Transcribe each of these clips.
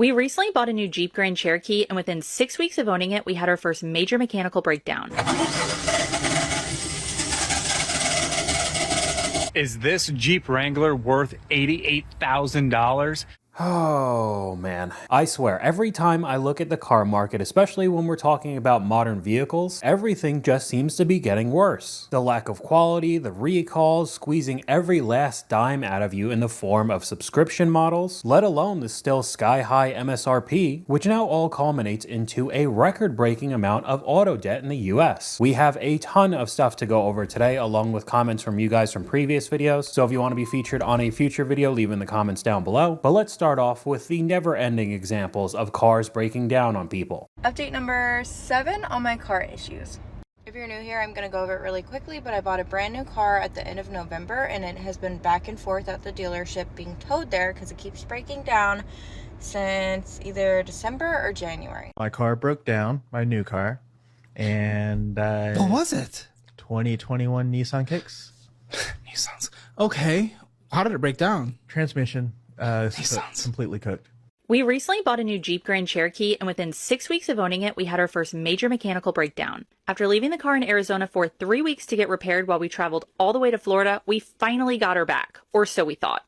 We recently bought a new Jeep Grand Cherokee, and within 6 weeks of owning it, we had our first major mechanical breakdown. Is this Jeep Wrangler worth $88,000? Oh man, I swear every time I look at the car market, especially when we're talking about modern vehicles, everything just seems to be getting worse. The lack of quality, the recalls, squeezing every last dime out of you in the form of subscription models, let alone the still sky-high MSRP, which now all culminates into a record-breaking amount of auto debt in the US. We have a ton of stuff to go over today, along with comments from you guys from previous videos, so if you want to be featured on a future video, leave in the comments down below. But let's start off with the never-ending examples of cars breaking down on people. Update number 7 on my car issues. If you're new here, I'm going to go over it really quickly, but I bought a brand new car at the end of November, and it has been back and forth at the dealership being towed there because it keeps breaking down since either December or January. My car broke down, my new car, and What was it? 2021 Nissan Kicks. Nissans. Okay. How did it break down? Transmission completely cooked. We recently bought a new Jeep Grand Cherokee, and within 6 weeks of owning it, we had our first major mechanical breakdown. After leaving the car in Arizona for 3 weeks to get repaired while we traveled all the way to Florida, we finally got her back, or so we thought.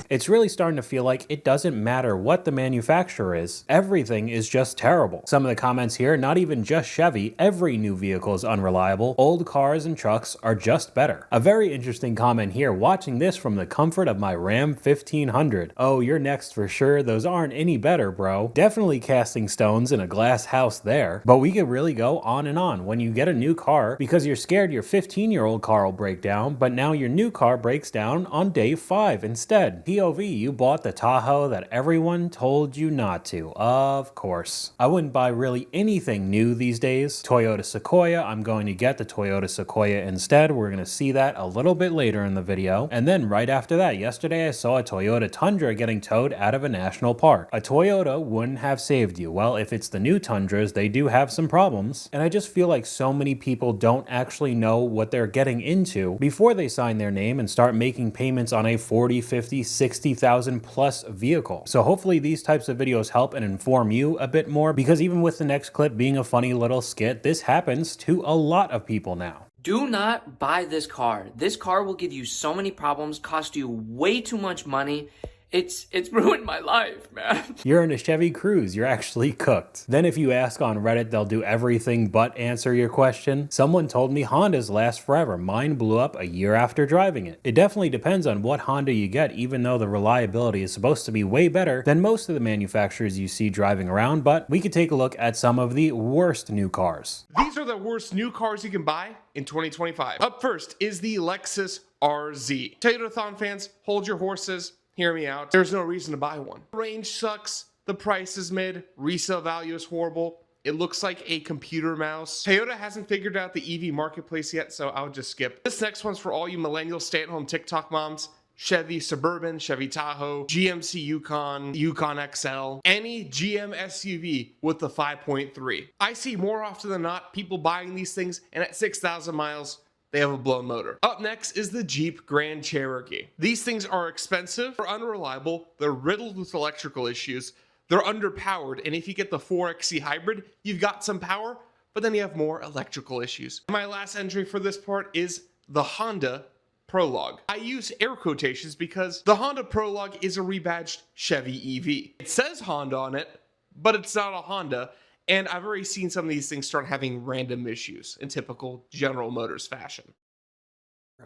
It's really starting to feel like it doesn't matter what the manufacturer is, everything is just terrible. Some of the comments here, not even just Chevy, every new vehicle is unreliable, old cars and trucks are just better. A very interesting comment here, watching this from the comfort of my Ram 1500. Oh, you're next for sure, those aren't any better, bro. Definitely casting stones in a glass house there. But we could really go on and on. When you get a new car, because you're scared your 15-year-old car will break down, but now your new car breaks down on day 5 instead. POV, you bought the Tahoe that everyone told you not to. Of course. I wouldn't buy really anything new these days. Toyota Sequoia, I'm going to get the Toyota Sequoia instead. We're going to see that a little bit later in the video. And then right after that, yesterday I saw a Toyota Tundra getting towed out of a national park. A Toyota wouldn't have saved you. Well, if it's the new Tundras, they do have some problems. And I just feel like so many people don't actually know what they're getting into before they sign their name and start making payments on a 40, 50, 60,000 plus vehicle. So hopefully these types of videos help and inform you a bit more, because even with the next clip being a funny little skit, this happens to a lot of people now. Do not buy this car. This car will give you so many problems, cost you way too much money. It's ruined my life, man. You're in a Chevy Cruze, you're actually cooked. Then if you ask on Reddit, they'll do everything but answer your question. Someone told me Hondas last forever. Mine blew up a year after driving it. It definitely depends on what Honda you get, even though the reliability is supposed to be way better than most of the manufacturers you see driving around, but we could take a look at some of the worst new cars. These are the worst new cars you can buy in 2025. Up first is the Lexus RZ. Toyotathon fans, hold your horses. Hear me out. There's no reason to buy one. Range sucks. The price is mid. Resale value is horrible. It looks like a computer mouse. Toyota hasn't figured out the EV marketplace yet, so I'll just skip. This next one's for all you millennial stay-at-home TikTok moms. Chevy Suburban, Chevy Tahoe, GMC Yukon, Yukon XL, any GM SUV with the 5.3. I see more often than not people buying these things, and at 6,000 miles, they have a blown motor. Up next is the Jeep Grand Cherokee. These things are expensive, they're unreliable, they're riddled with electrical issues, they're underpowered, and if you get the 4XE hybrid, you've got some power, but then you have more electrical issues. My last entry for this part is the Honda Prologue. I use air quotations because the Honda Prologue is a rebadged Chevy EV. It says Honda on it, but it's not a Honda. And I've already seen some of these things start having random issues in typical General Motors fashion.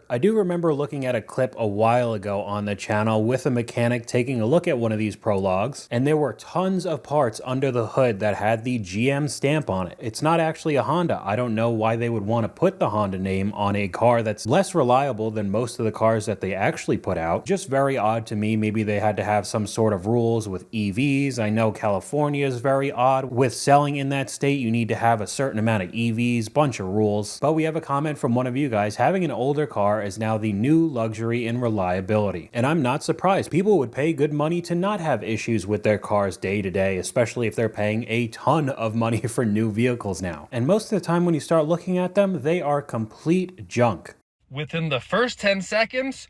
I do remember looking at a clip a while ago on the channel with a mechanic taking a look at one of these Prologues, and there were tons of parts under the hood that had the GM stamp on it. It's not actually a Honda. I don't know why they would want to put the Honda name on a car that's less reliable than most of the cars that they actually put out. Just very odd to me. Maybe they had to have some sort of rules with EVs. I know California is very odd. With selling in that state, you need to have a certain amount of EVs, bunch of rules. But we have a comment from one of you guys, having an older car car is now the new luxury in reliability. And I'm not surprised. People would pay good money to not have issues with their cars day to day, especially if they're paying a ton of money for new vehicles now. And most of the time when you start looking at them, they are complete junk. Within the first 10 seconds,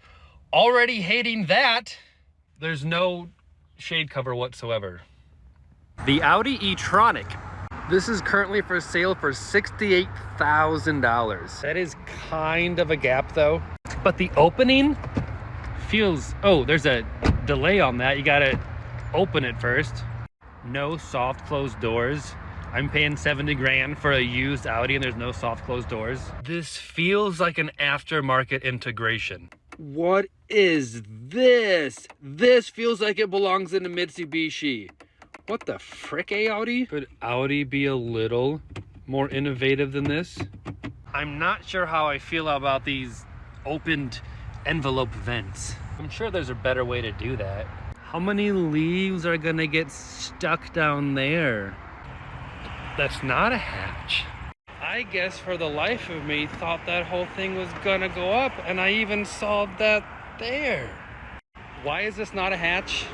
already hating that, there's no shade cover whatsoever. The Audi e-tronic. This is currently for sale for $68,000. That is kind of a gap though. But the opening feels, oh, there's a delay on that. You gotta open it first. No soft closed doors. I'm paying 70 grand for a used Audi and there's no soft closed doors. This feels like an aftermarket integration. What is this? This feels like it belongs in a Mitsubishi. What the frick, Audi? Could Audi be a little more innovative than this? I'm not sure how I feel about these opened envelope vents. I'm sure there's a better way to do that. How many leaves are gonna get stuck down there? That's not a hatch. I guess for the life of me, thought that whole thing was gonna go up, and I even saw that there. Why is this not a hatch?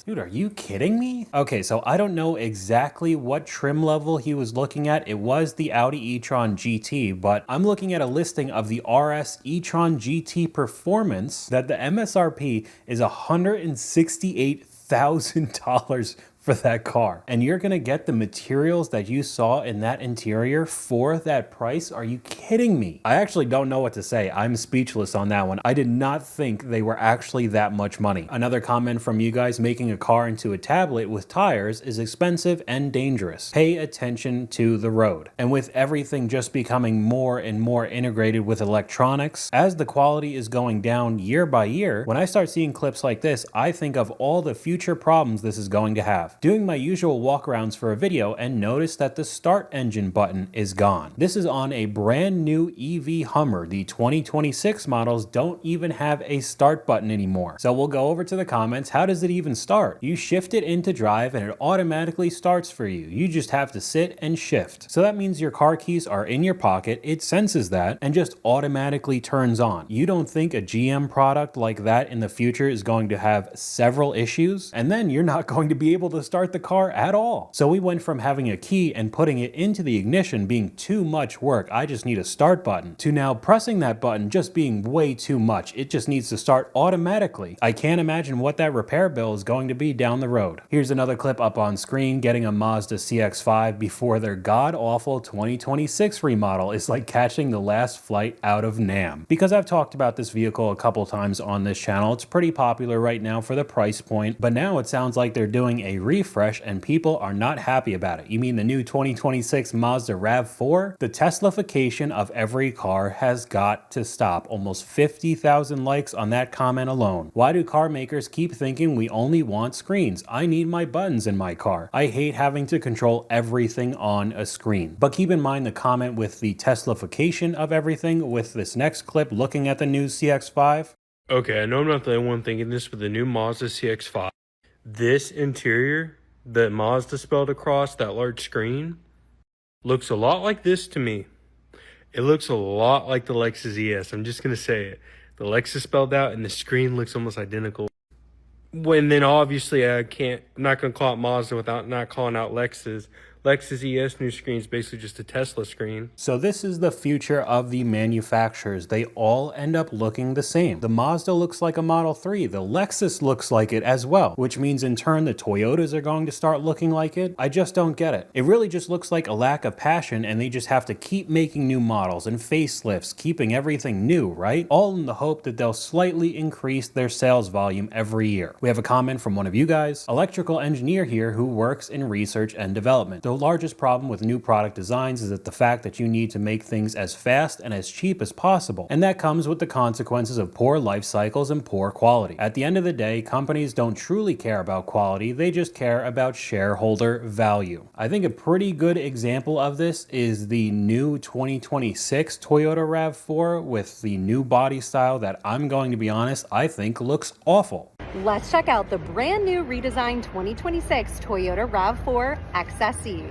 Dude, are you kidding me? Okay, so I don't know exactly what trim level he was looking at. It was the Audi e-tron GT, but I'm looking at a listing of the RS e-tron GT Performance that the MSRP is $168,000 for that car. And you're gonna get the materials that you saw in that interior for that price? Are you kidding me? I actually don't know what to say. I'm speechless on that one. I did not think they were actually that much money. Another comment from you guys: making a car into a tablet with tires is expensive and dangerous. Pay attention to the road. And with everything just becoming more and more integrated with electronics, as the quality is going down year by year, when I start seeing clips like this, I think of all the future problems this is going to have. Doing my usual walkarounds for a video and notice that the start engine button is gone. This is on a brand new EV Hummer. The 2026 models don't even have a start button anymore. So we'll go over to the comments. How does it even start? You shift it into drive and it automatically starts for you. You just have to sit and shift. So that means your car keys are in your pocket, it senses that, and just automatically turns on. You don't think a GM product like that in the future is going to have several issues? And then you're not going to be able to start the car at all. So we went from having a key and putting it into the ignition being too much work, I just need a start button, to now pressing that button just being way too much. It just needs to start automatically. I can't imagine what that repair bill is going to be down the road. Here's another clip up on screen. Getting a Mazda CX-5 before their god-awful 2026 remodel is like catching the last flight out of Nam. Because I've talked about this vehicle a couple times on this channel, it's pretty popular right now for the price point, but now it sounds like they're doing a refresh and people are not happy about it. You mean the new 2026 Mazda RAV4? The Teslafication of every car has got to stop. Almost 50,000 likes on that comment alone. Why do car makers keep thinking we only want screens? I need my buttons in my car. I hate having to control everything on a screen. But keep in mind the comment with the Teslafication of everything with this next clip looking at the new CX-5. Okay, I know I'm not the only one thinking this, but the new Mazda CX-5, this interior that Mazda spelled across that large screen looks a lot like this to me. It looks a lot like the Lexus ES. I'm just going to say it. The Lexus spelled out and the screen looks almost identical. When then obviously I'm not going to call it Mazda without not calling out Lexus. Lexus ES new screen is basically just a Tesla screen. So this is the future of the manufacturers. They all end up looking the same. The Mazda looks like a Model 3. The Lexus looks like it as well, which means in turn the Toyotas are going to start looking like it. I just don't get it. It really just looks like a lack of passion and they just have to keep making new models and facelifts, keeping everything new, right? All in the hope that they'll slightly increase their sales volume every year. We have a comment from one of you guys, electrical engineer here who works in research and development. The largest problem with new product designs is that the fact that you need to make things as fast and as cheap as possible, and that comes with the consequences of poor life cycles and poor quality. At the end of the day, companies don't truly care about quality, they just care about shareholder value. I think a pretty good example of this is the new 2026 Toyota RAV4 with the new body style that, I'm going to be honest, I think looks awful. Let's check out the brand new redesigned 2026 Toyota RAV4 XSE.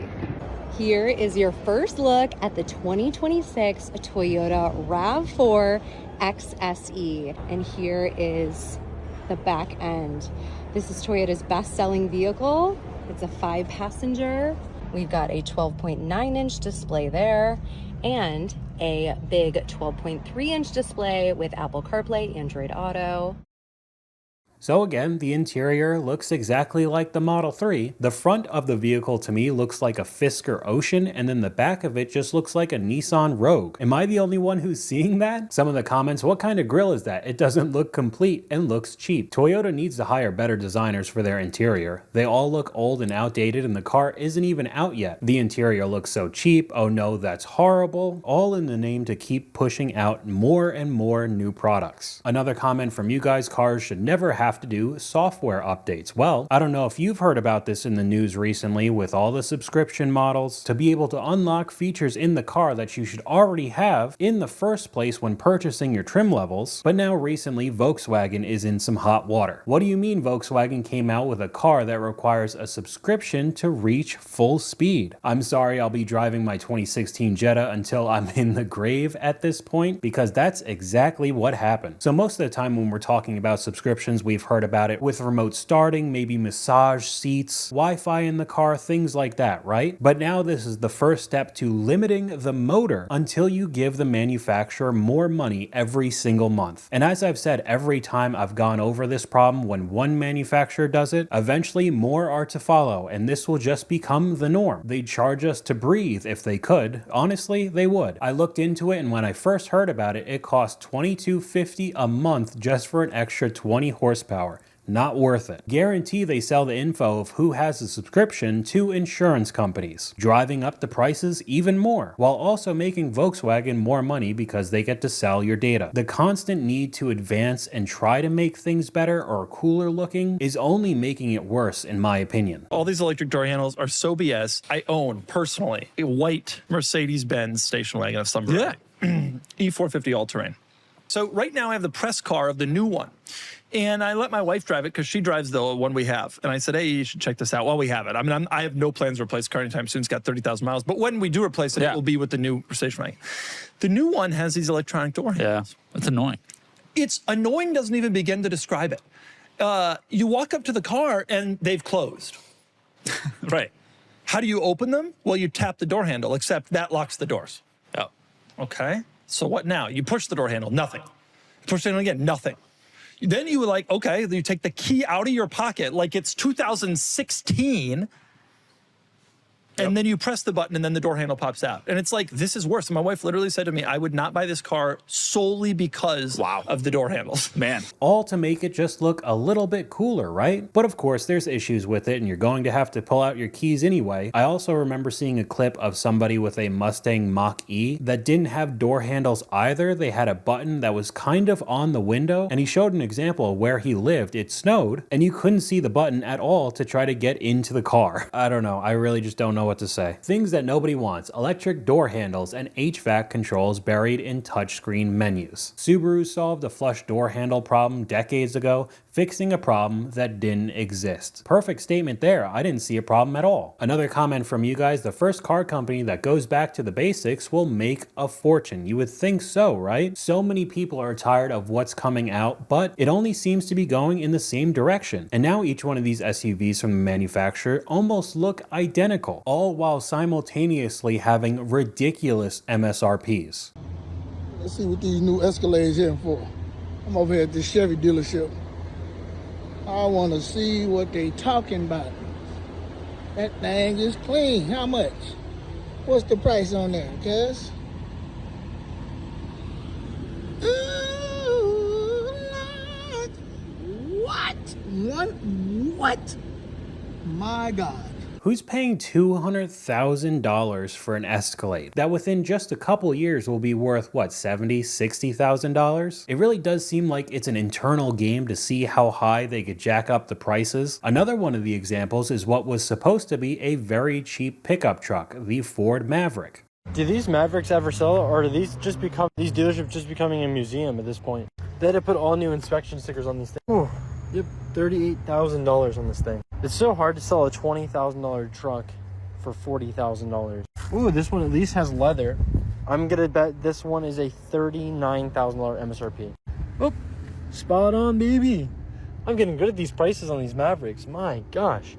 Here is your first look at the 2026 Toyota RAV4 XSE. And here is the back end. This is Toyota's best-selling vehicle. It's a 5-passenger. We've got a 12.9-inch display there and a big 12.3-inch display with Apple CarPlay, Android Auto. So again, the interior looks exactly like the Model 3. The front of the vehicle to me looks like a Fisker Ocean, and then the back of it just looks like a Nissan Rogue. Am I the only one who's seeing that? Some of the comments, what kind of grille is that? It doesn't look complete and looks cheap. Toyota needs to hire better designers for their interior. They all look old and outdated and the car isn't even out yet. The interior looks so cheap, oh no, that's horrible. All in the name to keep pushing out more and more new products. Another comment from you guys, cars should never have to do software updates. Well, I don't know if you've heard about this in the news recently with all the subscription models, to be able to unlock features in the car that you should already have in the first place when purchasing your trim levels. But now recently, Volkswagen is in some hot water. What do you mean Volkswagen came out with a car that requires a subscription to reach full speed? I'm sorry, I'll be driving my 2016 Jetta until I'm in the grave at this point, because that's exactly what happened. So most of the time when we're talking about subscriptions, we've heard about it with remote starting, maybe massage seats, Wi-Fi in the car, things like that, right? But now this is the first step to limiting the motor until you give the manufacturer more money every single month. And as I've said every time I've gone over this problem, when one manufacturer does it, eventually more are to follow, and this will just become the norm. They'd charge us to breathe if they could. Honestly, they would. I looked into it, and when I first heard about it, it cost $22.50 a month just for an extra 20 horsepower. Not worth it. Guarantee they sell the info of who has a subscription to insurance companies, driving up the prices even more, while also making Volkswagen more money because they get to sell your data. The constant need to advance and try to make things better or cooler looking is only making it worse, in my opinion. All these electric door handles are so BS. I own, personally, a white Mercedes-Benz station wagon of some variety. E450 all-terrain. So right now I have the press car of the new one. And I let my wife drive it because she drives the one we have. And I said, hey, you should check this out while we have it. I mean, I have no plans to replace the car anytime soon. It's got 30,000 miles. But when we do replace it, it will be with the new station wagon. The new one has these electronic door handles. Yeah, it's annoying. It's annoying doesn't even begin to describe it. You walk up to the car and they've closed. Right. How do you open them? Well, you tap the door handle, except that locks the doors. Oh. Okay. So what now? You push the door handle, nothing. Push the handle again, nothing. Then you were like, okay, you take the key out of your pocket like it's 2016, and then you press the button and then the door handle pops out. And it's like, this is worse. And my wife literally said to me, I would not buy this car solely because of the door handles. Man. All to make it just look a little bit cooler, right? But of course, there's issues with it and you're going to have to pull out your keys anyway. I also remember seeing a clip of somebody with a Mustang Mach-E that didn't have door handles either. They had a button that was kind of on the window, and he showed an example of where he lived. It snowed and you couldn't see the button at all to try to get into the car. I don't know. I really just don't know what to say. Things that nobody wants: electric door handles and HVAC controls buried in touchscreen menus. Subaru solved a flush door handle problem decades ago, fixing a problem that didn't exist. Perfect statement there. I didn't see a problem at all. Another comment from you guys: the first car company that goes back to the basics will make a fortune. You would think so, right? So many people are tired of what's coming out, but it only seems to be going in the same direction. And now each one of these SUVs from the manufacturer almost look identical, all while simultaneously having ridiculous MSRPs. Let's see what these new Escalades here for. I'm over here at this Chevy dealership. I want to see what they talking about. That thing is clean. How much? What's the price on there, cuz? What? My God. Who's paying $200,000 for an Escalade that within just a couple years will be worth, what, $70,000, $60,000? It really does seem like it's an internal game to see how high they could jack up the prices. Another one of the examples is what was supposed to be a very cheap pickup truck, the Ford Maverick. Do these Mavericks ever sell, or do these dealerships just becoming a museum at this point? They had to put all new inspection stickers on these things. Ooh, yep, $38,000 on this thing. It's so hard to sell a $20,000 truck for $40,000. Ooh, this one at least has leather. I'm gonna bet this one is a $39,000 MSRP. Oh, spot on, baby. I'm getting good at these prices on these Mavericks. My gosh.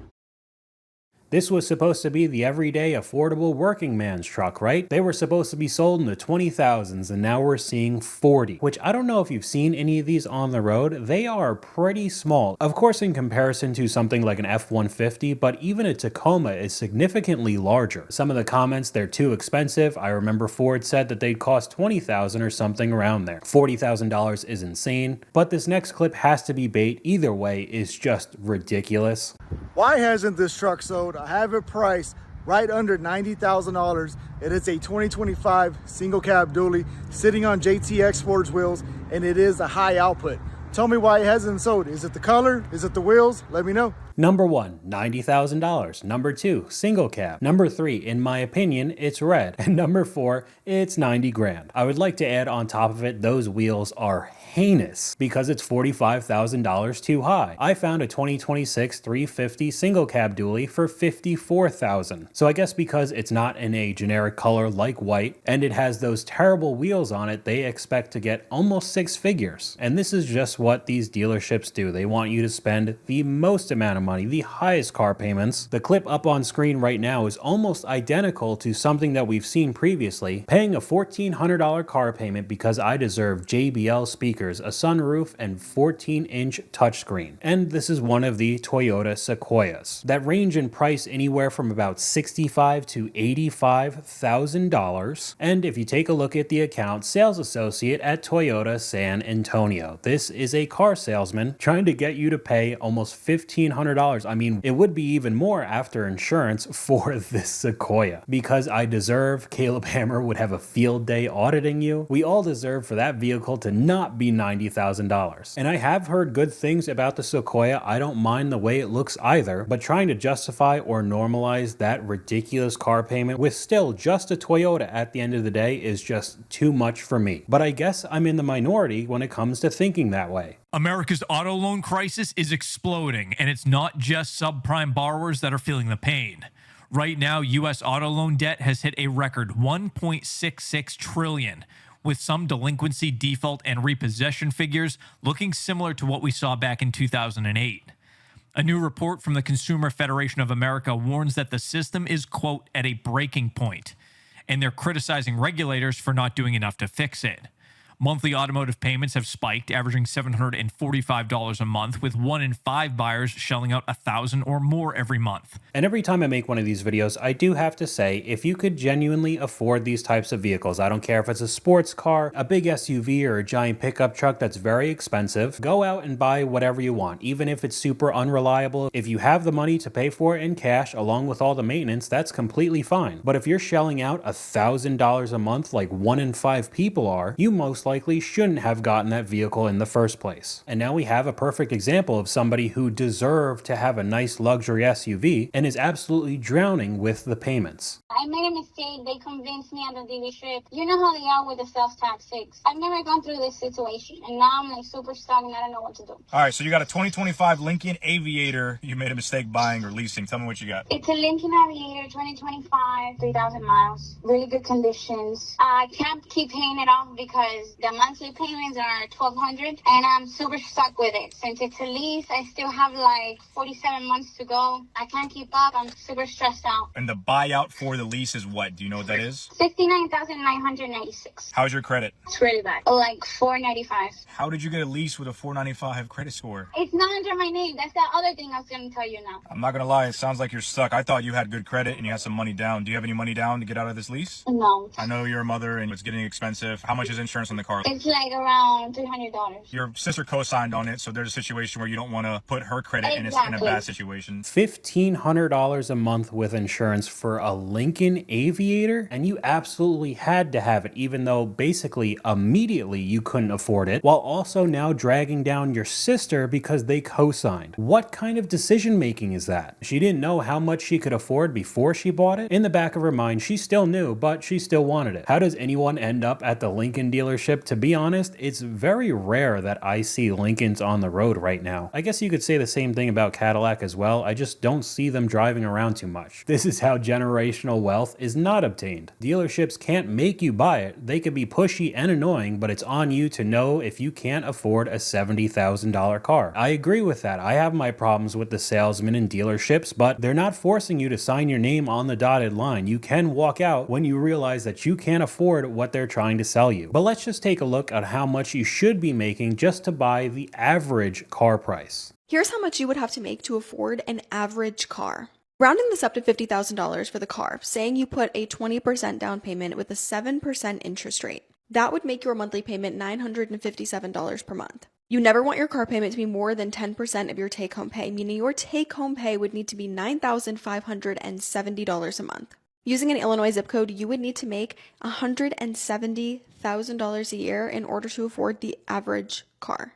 This was supposed to be the everyday affordable working man's truck, right? They were supposed to be sold in the 20,000s and now we're seeing 40, which I don't know if you've seen any of these on the road. They are pretty small. Of course, in comparison to something like an F-150, but even a Tacoma is significantly larger. Some of the comments, they're too expensive. I remember Ford said that they'd cost 20,000 or something around there. $40,000 is insane, but this next clip has to be bait. Either way is just ridiculous. Why hasn't this truck sold? I have it priced right under $90,000. It is a 2025 single cab dually sitting on JTX Ford's wheels, and it is a high output. Tell me why it hasn't sold. Is it the color? Is it the wheels? Let me know. Number 1, $90,000. Number 2, single cab. Number 3, in my opinion, it's red. And number 4, it's 90 grand. I would like to add on top of it, those wheels are heinous because it's $45,000 too high. I found a 2026 350 single cab dually for $54,000. So I guess because it's not in a generic color like white and it has those terrible wheels on it, they expect to get almost 6 figures. And this is just what these dealerships do. They want you to spend the most amount of money, the highest car payments. The clip up on screen right now is almost identical to something that we've seen previously, paying a $1,400 car payment because I deserve JBL speakers, a sunroof, and 14-inch touchscreen. And this is one of the Toyota Sequoias that range in price anywhere from about $65,000 to $85,000. And if you take a look at the account, sales associate at Toyota San Antonio. This is a car salesman trying to get you to pay almost $1,500. I mean, it would be even more after insurance for this Sequoia. Because I deserve, Caleb Hammer would have a field day auditing you. We all deserve for that vehicle to not be $90,000. And I have heard good things about the Sequoia. I don't mind the way it looks either, but trying to justify or normalize that ridiculous car payment with still just a Toyota at the end of the day is just too much for me. But I guess I'm in the minority when it comes to thinking that way. America's auto loan crisis is exploding, and it's not just subprime borrowers that are feeling the pain. Right now, U.S. auto loan debt has hit a record $1.66 trillion, with some delinquency, default, and repossession figures looking similar to what we saw back in 2008. A new report from the Consumer Federation of America warns that the system is, quote, at a breaking point, and they're criticizing regulators for not doing enough to fix it. Monthly automotive payments have spiked, averaging $745 a month, with 1 in 5 buyers shelling out $1,000 or more every month. And every time I make one of these videos, I do have to say, if you could genuinely afford these types of vehicles, I don't care if it's a sports car, a big SUV, or a giant pickup truck that's very expensive, go out and buy whatever you want, even if it's super unreliable. If you have the money to pay for it in cash, along with all the maintenance, that's completely fine. But if you're shelling out $1,000 a month like 1 in 5 people are, you most likely shouldn't have gotten that vehicle in the first place. And now we have a perfect example of somebody who deserved to have a nice luxury SUV and is absolutely drowning with the payments. I made a mistake. They convinced me at the dealership. You know how they are with the sales tactics. I've never gone through this situation, and now I'm like super stuck and I don't know what to do. All right, so you got a 2025 Lincoln Aviator you made a mistake buying or leasing. Tell me what you got. It's a Lincoln Aviator 2025, 3,000 miles, really good conditions. I can't keep paying it off because the monthly payments are $1,200, and I'm super stuck with it. Since it's a lease, I still have like 47 months to go. I can't keep up. I'm super stressed out. And the buyout for the lease is what? Do you know what that is? $69,996. How's your credit? It's really bad. Like 495. How did you get a lease with a 495 credit score? It's not under my name. That's the other thing I was going to tell you now. I'm not going to lie. It sounds like you're stuck. I thought you had good credit and you had some money down. Do you have any money down to get out of this lease? No. I know you're a mother and it's getting expensive. How much is insurance on the car? It's like around $300. Your sister co-signed on it, so there's a situation where you don't want to put her credit in a bad situation. $1,500 a month with insurance for a Lincoln Aviator, and you absolutely had to have it, even though basically immediately you couldn't afford it, while also now dragging down your sister because they co-signed. What kind of decision making is that? She didn't know how much she could afford before she bought it? In the back of her mind, she still knew, but she still wanted it. How does anyone end up at the Lincoln dealership dealership, to be honest, it's very rare that I see Lincolns on the road right now. I guess you could say the same thing about Cadillac as well. I just don't see them driving around too much. This is how generational wealth is not obtained. Dealerships can't make you buy it. They could be pushy and annoying, but it's on you to know if you can't afford a $70,000 car. I agree with that. I have my problems with the salesmen in dealerships, but they're not forcing you to sign your name on the dotted line. You can walk out when you realize that you can't afford what they're trying to sell you. But let's just take a look at how much you should be making just to buy the average car price. Here's how much you would have to make to afford an average car. Rounding this up to $50,000 for the car, saying you put a 20% down payment with a 7% interest rate. That would make your monthly payment $957 per month. You never want your car payment to be more than 10% of your take-home pay, meaning your take-home pay would need to be $9,570 a month. Using an Illinois zip code, you would need to make $170,000 a year in order to afford the average car.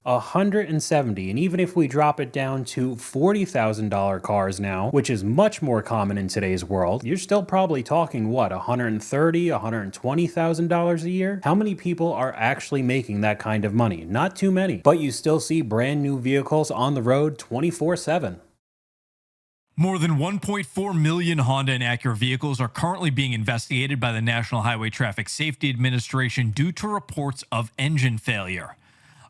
170, and even if we drop it down to $40,000 cars now, which is much more common in today's world, you're still probably talking what, $130,000, $120,000 a year? How many people are actually making that kind of money? Not too many, but you still see brand new vehicles on the road 24/7. More than 1.4 million Honda and Acura vehicles are currently being investigated by the National Highway Traffic Safety Administration due to reports of engine failure.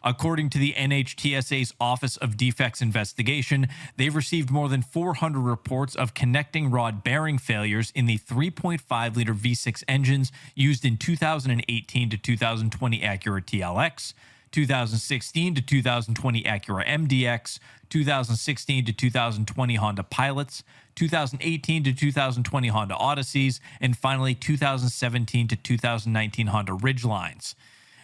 According to the NHTSA's Office of Defects Investigation, they've received more than 400 reports of connecting rod bearing failures in the 3.5-liter V6 engines used in 2018 to 2020 Acura TLX, 2016 to 2020 Acura MDX, 2016 to 2020 Honda Pilots, 2018 to 2020 Honda Odysseys, and finally 2017 to 2019 Honda Ridgelines.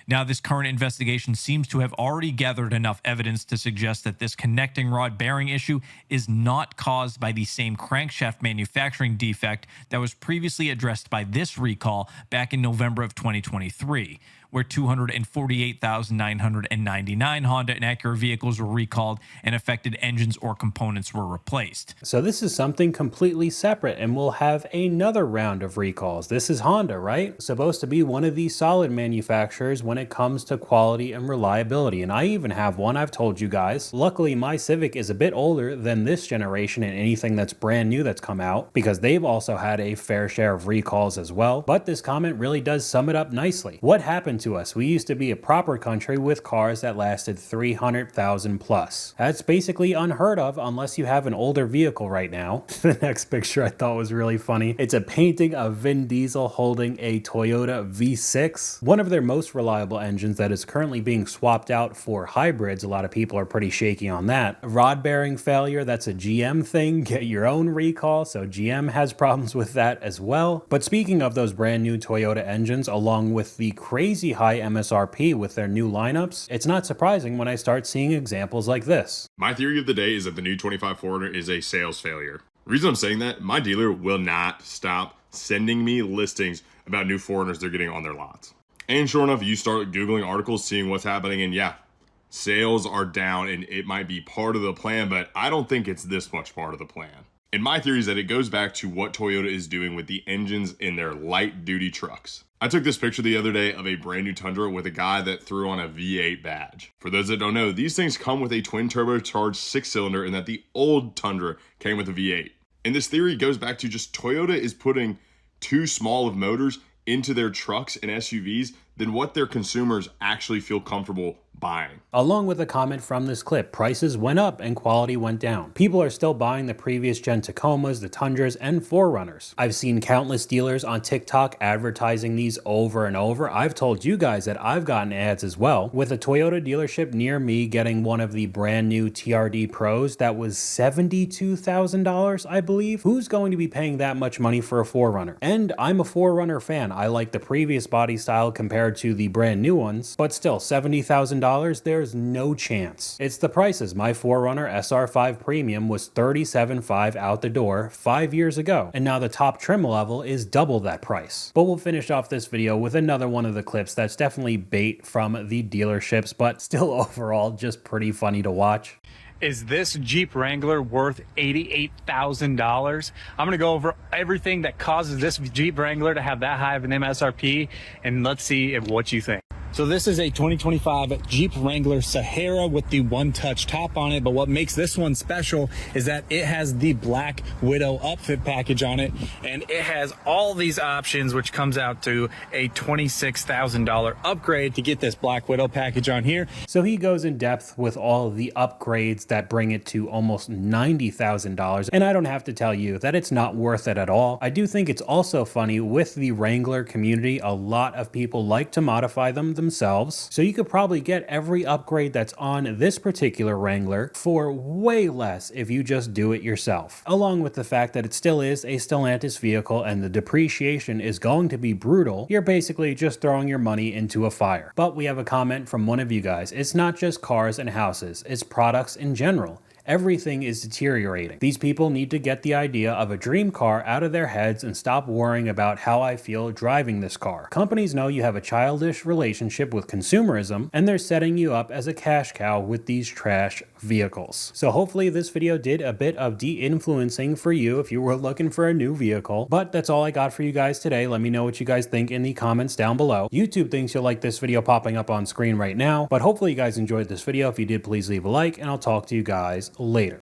Now, this current investigation seems to have already gathered enough evidence to suggest that this connecting rod bearing issue is not caused by the same crankshaft manufacturing defect that was previously addressed by this recall back in November of 2023, where 248,999 Honda and Acura vehicles were recalled and affected engines or components were replaced. So this is something completely separate, and we'll have another round of recalls. This is Honda, right? Supposed to be one of the solid manufacturers when it comes to quality and reliability, and I even have one I've told you guys. Luckily, my Civic is a bit older than this generation and anything that's brand new that's come out, because they've also had a fair share of recalls as well. But this comment really does sum it up nicely. What happened to us? We used to be a proper country with cars that lasted 300,000 plus. That's basically unheard of unless you have an older vehicle right now. The next picture I thought was really funny. It's a painting of Vin Diesel holding a Toyota V6, one of their most reliable engines that is currently being swapped out for hybrids. A lot of people are pretty shaky on that. Rod bearing failure, that's a GM thing. Get your own recall. So GM has problems with that as well. But speaking of those brand new Toyota engines, along with the crazy high MSRP with their new lineups, it's not surprising when I start seeing examples like this. My theory of the day is that the new 25 4Runner is a sales failure. The reason I'm saying that, my dealer will not stop sending me listings about new 4Runners they're getting on their lots. And sure enough, you start Googling articles, seeing what's happening, and yeah, sales are down, and it might be part of the plan, but I don't think it's this much part of the plan. And my theory is that it goes back to what Toyota is doing with the engines in their light-duty trucks. I took this picture the other day of a brand new Tundra with a guy that threw on a V8 badge. For those that don't know, these things come with a twin turbocharged 6-cylinder, and that the old Tundra came with a V8. And this theory goes back to just Toyota is putting too small of motors into their trucks and SUVs than what their consumers actually feel comfortable buying. Along with a comment from this clip, prices went up and quality went down. People are still buying the previous gen Tacomas, the Tundras, and 4Runners. I've seen countless dealers on TikTok advertising these over and over. I've told you guys that I've gotten ads as well, with a Toyota dealership near me getting one of the brand new TRD Pros that was $72,000, I believe. Who's going to be paying that much money for a 4Runner? And I'm a 4Runner fan. I like the previous body style compared to the brand new ones, but still, $70,000, there's no chance. It's the prices. My 4Runner SR5 Premium was $37,500 out the door 5 years ago, and now the top trim level is double that price. But we'll finish off this video with another one of the clips that's definitely bait from the dealerships, but still overall just pretty funny to watch. Is this Jeep Wrangler worth $88,000? I'm going to go over everything that causes this Jeep Wrangler to have that high of an MSRP, and let's see what you think. So this is a 2025 Jeep Wrangler Sahara with the one-touch top on it, but what makes this one special is that it has the Black Widow upfit package on it, and it has all these options, which comes out to a $26,000 upgrade to get this Black Widow package on here. So he goes in depth with all of the upgrades that bring it to almost $90,000, and I don't have to tell you that it's not worth it at all. I do think it's also funny with the Wrangler community, a lot of people like to modify them themselves, so you could probably get every upgrade that's on this particular Wrangler for way less if you just do it yourself. Along with the fact that it still is a Stellantis vehicle and the depreciation is going to be brutal, you're basically just throwing your money into a fire. But we have a comment from one of you guys. It's not just cars and houses, it's products in general. Everything is deteriorating. These people need to get the idea of a dream car out of their heads and stop worrying about how I feel driving this car. Companies know you have a childish relationship with consumerism, and they're setting you up as a cash cow with these trash vehicles. So hopefully this video did a bit of de-influencing for you if you were looking for a new vehicle. But that's all I got for you guys today. Let me know what you guys think in the comments down below. YouTube thinks you'll like this video popping up on screen right now, but hopefully you guys enjoyed this video. If you did, please leave a like, and I'll talk to you guys later.